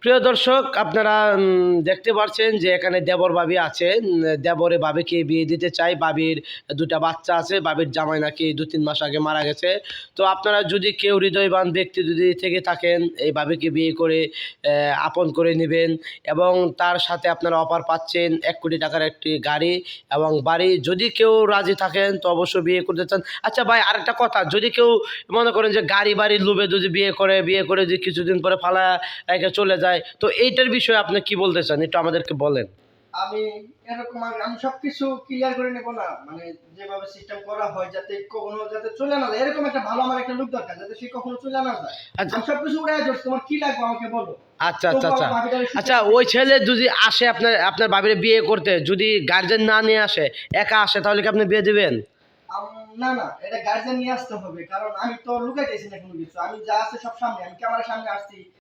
প্রিয় দর্শক, আপনারা দেখতে পাচ্ছেন যে এখানে দেবর ভাবি আছে। দেবরে ভাবিকে বিয়ে দিতে চায়। ভাবির দুটা বাচ্চা আছে। ভাবির জামাই নাকি 2-3 মাস আগে মারা গেছে। তো আপনারা যদি কেউ হৃদয়বান ব্যক্তি যদি থেকে থাকেন, এই ভাবিকে বিয়ে করে আপন করে নেবেন এবং তার সাথে আপনারা অফার পাচ্ছেন 1 কোটি টাকার একটি গাড়ি এবং বাড়ি। যদি কেউ রাজি থাকেন তো অবশ্যই বিয়ে করতে চান। আচ্ছা ভাই, আরেকটা কথা, যদি কেউ মনে করেন যে গাড়ি বাড়ির লোভে যদি বিয়ে করে যদি কিছুদিন পরে ফালায়া রেখে চলে যায়, তো এইটার বিষয়ে আপনি কি বলতে চান, একটু আমাদেরকে বলেন। আমি এরকম আমি সবকিছু ক্লিয়ার করে নেব না, মানে যেভাবে সিস্টেম করা হয় যাতে কখনো যাতে চলে না যায়, এরকম একটা ভালো আমার একটা লোক দরকার যাতে সে কখনো চলে না যায়। আচ্ছা আমি সবকিছু উড়াই যাচ্ছি, তোমার কি লাগবে আমাকে বলো। আচ্ছা তো আচ্ছা আচ্ছা ভাবিটারে আচ্ছা, ওই ছেলে যদি আসে আপনার আপনার ভাবির বিয়ে করতে, যদি গার্জেন না নিয়ে আসে, একা আসে, তাহলে কি আপনি বিয়ে দিবেন? না না, এটা গার্জেন নিয়ে আসতে হবে, কারণ আমি তো লুকাইতেছি না কোনো কিছু, আমি যা আছে সব সামনে, আমি ক্যামেরার সামনে আসছি,